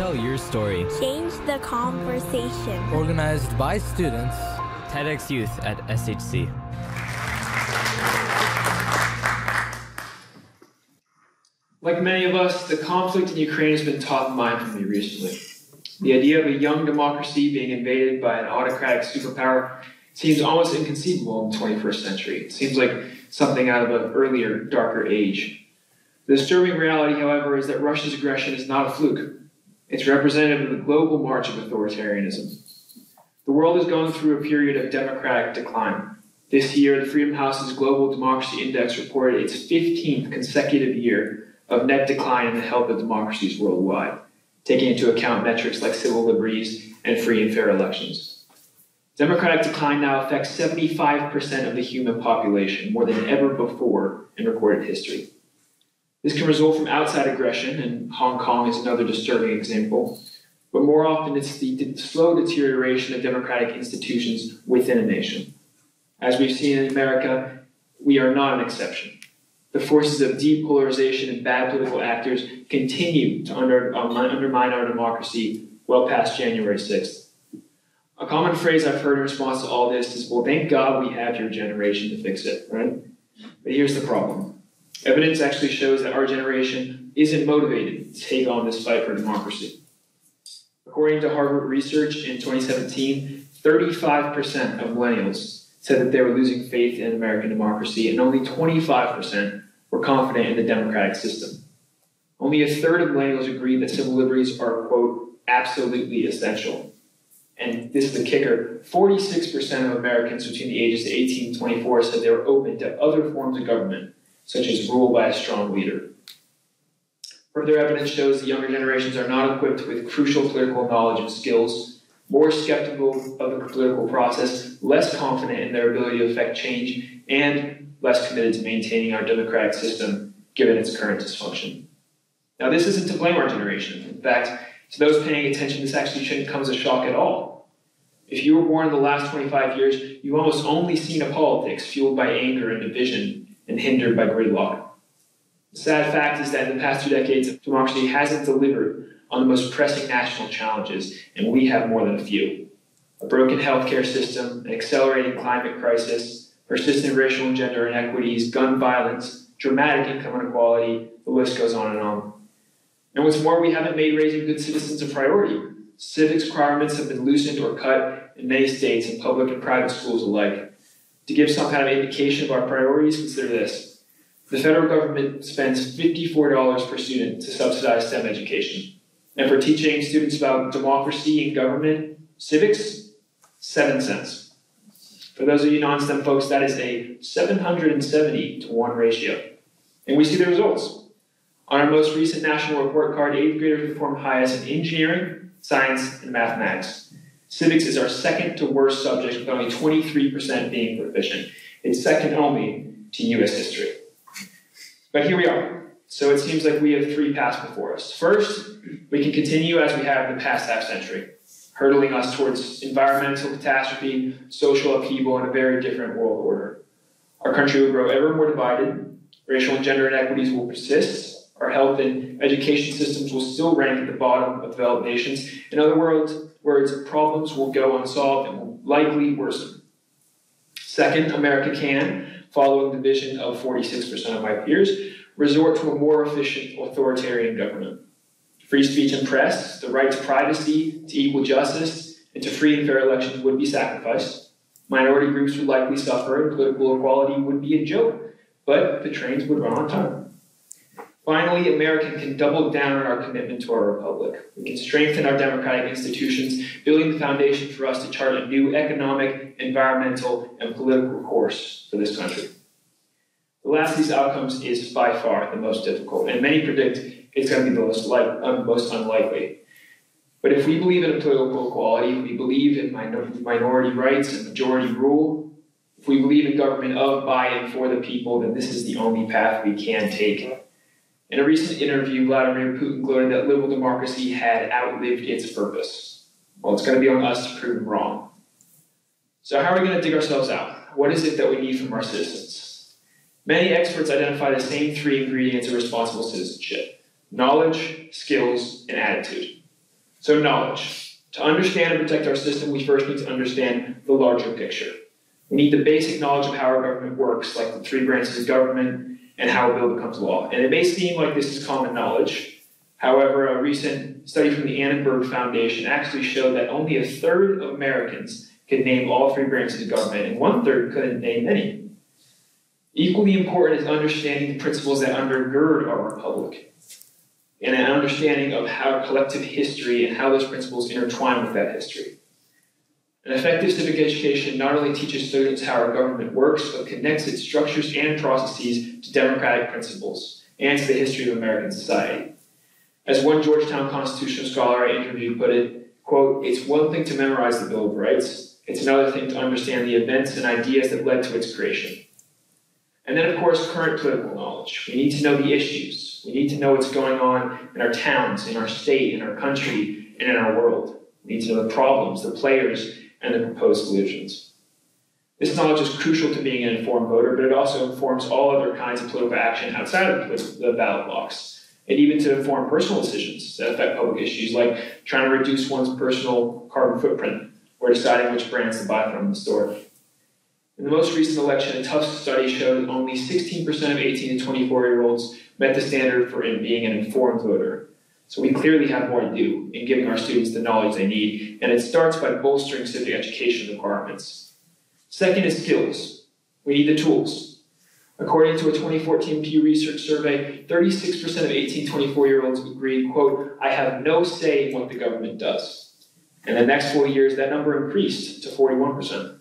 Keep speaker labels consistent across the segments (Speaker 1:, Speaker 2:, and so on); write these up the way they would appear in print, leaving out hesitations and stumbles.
Speaker 1: Tell your story.
Speaker 2: Change the conversation.
Speaker 1: Organized by students. TEDxYouth at SHC.
Speaker 3: Like many of us, the conflict in Ukraine has been top of mind for me recently. The idea of a young democracy being invaded by an autocratic superpower seems almost inconceivable in the 21st century. It seems like something out of an earlier, darker age. The disturbing reality, however, is that Russia's aggression is not a fluke. It's representative of the global march of authoritarianism. The world is going through a period of democratic decline. This year, the Freedom House's Global Democracy Index reported its 15th consecutive year of net decline in the health of democracies worldwide, taking into account metrics like civil liberties and free and fair elections. Democratic decline now affects 75% of the human population, more than ever before in recorded history. This can result from outside aggression, and Hong Kong is another disturbing example, but more often it's the slow deterioration of democratic institutions within a nation. As we've seen in America, we are not an exception. The forces of depolarization and bad political actors continue to undermine our democracy well past January 6th. A common phrase I've heard in response to all this is, well, thank God we have your generation to fix it, right? But here's the problem. Evidence actually shows that our generation isn't motivated to take on this fight for democracy. According to Harvard research in 2017, 35% of millennials said that they were losing faith in American democracy, and only 25% were confident in the democratic system. Only a third of millennials agreed that civil liberties are, quote, absolutely essential. And this is the kicker, 46% of Americans between the ages of 18 and 24 said they were open to other forms of government, such as rule by a strong leader. Further evidence shows the younger generations are not equipped with crucial political knowledge and skills, more skeptical of the political process, less confident in their ability to affect change, and less committed to maintaining our democratic system given its current dysfunction. Now, this isn't to blame our generation. In fact, to those paying attention, this actually shouldn't come as a shock at all. If you were born in the last 25 years, you've almost only seen a politics fueled by anger and division and hindered by gridlock. The sad fact is that in the past 2 decades, democracy hasn't delivered on the most pressing national challenges, and we have more than a few. A broken healthcare system, an accelerating climate crisis, persistent racial and gender inequities, gun violence, dramatic income inequality, the list goes on and on. And what's more, we haven't made raising good citizens a priority. Civics requirements have been loosened or cut in many states in public and private schools alike. To give some kind of indication of our priorities, consider this. The federal government spends $54 per student to subsidize STEM education. And for teaching students about democracy and government, civics, 7 cents. For those of you non-STEM folks, that is a 770-to-1 ratio. And we see the results. On our most recent national report card, 8th graders perform highest in engineering, science, and mathematics. Civics is our second to worst subject, with only 23% being proficient. It's second only to U.S. history. But here we are. So it seems like we have 3 paths before us. First, we can continue as we have the past half-century, hurtling us towards environmental catastrophe, social upheaval, and a very different world order. Our country will grow ever more divided, racial and gender inequities will persist, our health and education systems will still rank at the bottom of developed nations. In other words, problems will go unsolved and will likely worsen. Second, America can, following the vision of 46% of my peers, resort to a more efficient authoritarian government. Free speech and press, the right to privacy, to equal justice, and to free and fair elections would be sacrificed. Minority groups would likely suffer, and political equality would be a joke, but the trains would run on time. Finally, America can double down on our commitment to our republic. We can strengthen our democratic institutions, building the foundation for us to chart a new economic, environmental, and political course for this country. The last of these outcomes is by far the most difficult, and many predict it's going to be the most unlikely. But if we believe in political equality, if we believe in minority rights and majority rule, if we believe in government of, by, and for the people, then this is the only path we can take. In a recent interview, Vladimir Putin gloated that liberal democracy had outlived its purpose. Well, it's going to be on us to prove him wrong. So how are we going to dig ourselves out? What is it that we need from our citizens? Many experts identify the same 3 ingredients of responsible citizenship: knowledge, skills, and attitude. So knowledge. To understand and protect our system, we first need to understand the larger picture. We need the basic knowledge of how our government works, like the three branches of government and how a bill becomes law. And it may seem like this is common knowledge. However, a recent study from the Annenberg Foundation actually showed that only a third of Americans could name all three branches of government, and 1/3 couldn't name any. Equally important is understanding the principles that undergird our republic, and an understanding of how collective history and how those principles intertwine with that history. An effective civic education not only teaches students how our government works, but connects its structures and processes to democratic principles and to the history of American society. As one Georgetown constitutional scholar I interviewed put it, quote, "It's one thing to memorize the Bill of Rights. It's another thing to understand the events and ideas that led to its creation." And then, of course, current political knowledge. We need to know the issues. We need to know what's going on in our towns, in our state, in our country, and in our world. We need to know the problems, the players, and the proposed solutions. This knowledge is crucial to being an informed voter, but it also informs all other kinds of political action outside of the ballot box, and even to inform personal decisions that affect public issues, like trying to reduce one's personal carbon footprint or deciding which brands to buy from in the store. In the most recent election, a tough study showed that only 16% of 18 to 24-year-olds met the standard for being an informed voter. So we clearly have more to do in giving our students the knowledge they need, and it starts by bolstering civic education requirements. Second is skills. We need the tools. According to a 2014 Pew Research survey, 36% of 18 to 24-year-olds agreed, quote, "I have no say in what the government does." And in the next 4 years, that number increased to 41%.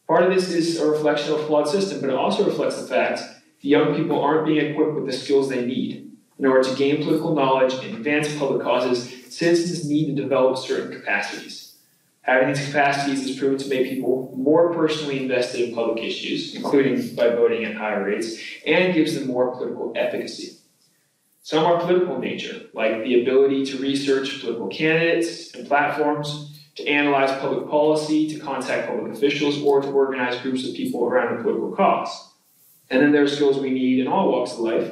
Speaker 3: Part of this is a reflection of a flawed system, but it also reflects the fact that young people aren't being equipped with the skills they need. In order to gain political knowledge and advance public causes, citizens need to develop certain capacities. Having these capacities is proven to make people more personally invested in public issues, including by voting at higher rates, and gives them more political efficacy. Some are political in nature, like the ability to research political candidates and platforms, to analyze public policy, to contact public officials, or to organize groups of people around a political cause. And then there are skills we need in all walks of life,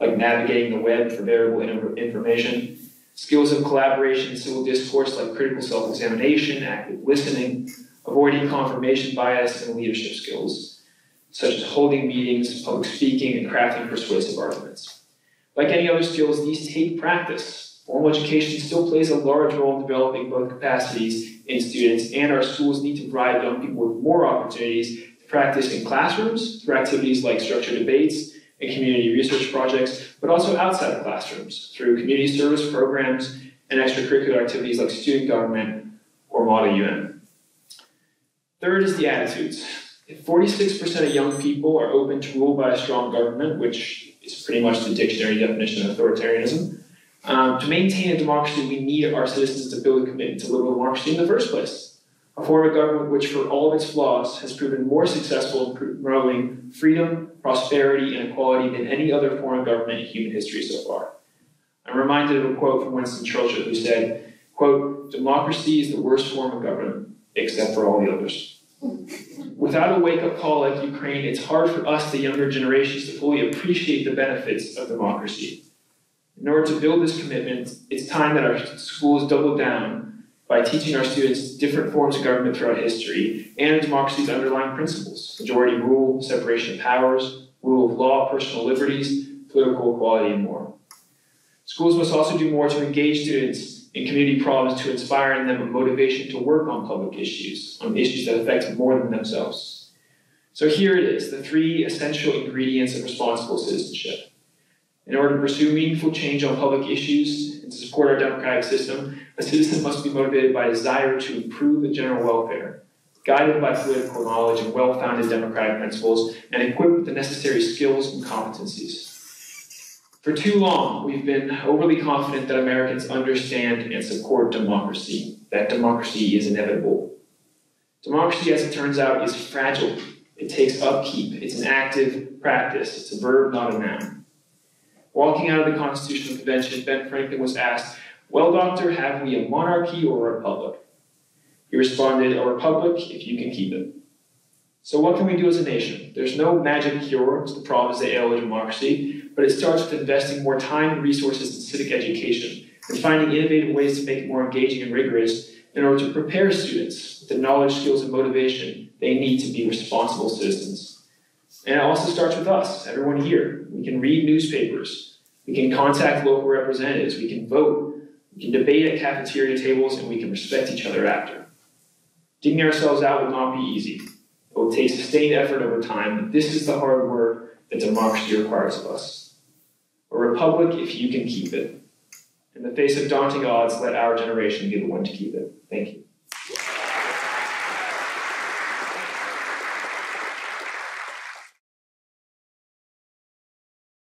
Speaker 3: like navigating the web for variable information, skills of collaboration and civil discourse like critical self-examination, active listening, avoiding confirmation bias, and leadership skills, such as holding meetings, public speaking, and crafting persuasive arguments. Like any other skills, these take practice. Formal education still plays a large role in developing both capacities in students, and our schools need to provide young people with more opportunities to practice in classrooms through activities like structured debates and community research projects, but also outside of classrooms through community service programs and extracurricular activities like student government or Model UN. Third is the attitudes. If 46% of young people are open to rule by a strong government, which is pretty much the dictionary definition of authoritarianism, to maintain a democracy, we need our citizens to build a commitment to liberal democracy in the first place. A form of government which, for all of its flaws, has proven more successful in promoting freedom, prosperity, and equality than any other form of government in human history so far. I'm reminded of a quote from Winston Churchill who said, quote, "Democracy is the worst form of government, except for all the others." Without a wake-up call like Ukraine, it's hard for us, the younger generations, to fully appreciate the benefits of democracy. In order to build this commitment, it's time that our schools double down by teaching our students different forms of government throughout history and democracy's underlying principles: majority rule, separation of powers, rule of law, personal liberties, political equality, and more. Schools must also do more to engage students in community problems to inspire in them a motivation to work on public issues, on issues that affect more than themselves. So here it is, the three essential ingredients of responsible citizenship. In order to pursue meaningful change on public issues and to support our democratic system, a citizen must be motivated by a desire to improve the general welfare, guided by political knowledge and well-founded democratic principles, and equipped with the necessary skills and competencies. For too long, we've been overly confident that Americans understand and support democracy, that democracy is inevitable. Democracy, as it turns out, is fragile. It takes upkeep. It's an active practice. It's a verb, not a noun. Walking out of the Constitutional Convention, Ben Franklin was asked, "Well, doctor, have we a monarchy or a republic?" He responded, "A republic if you can keep it." So what can we do as a nation? There's no magic cure to the problems that ail democracy, but it starts with investing more time and resources in civic education and finding innovative ways to make it more engaging and rigorous in order to prepare students with the knowledge, skills, and motivation they need to be responsible citizens. And it also starts with us, everyone here. We can read newspapers, we can contact local representatives, we can vote, we can debate at cafeteria tables, and we can respect each other after. Digging ourselves out will not be easy. It will take sustained effort over time, but this is the hard work that democracy requires of us. A republic if you can keep it. In the face of daunting odds, let our generation be the one to keep it. Thank you.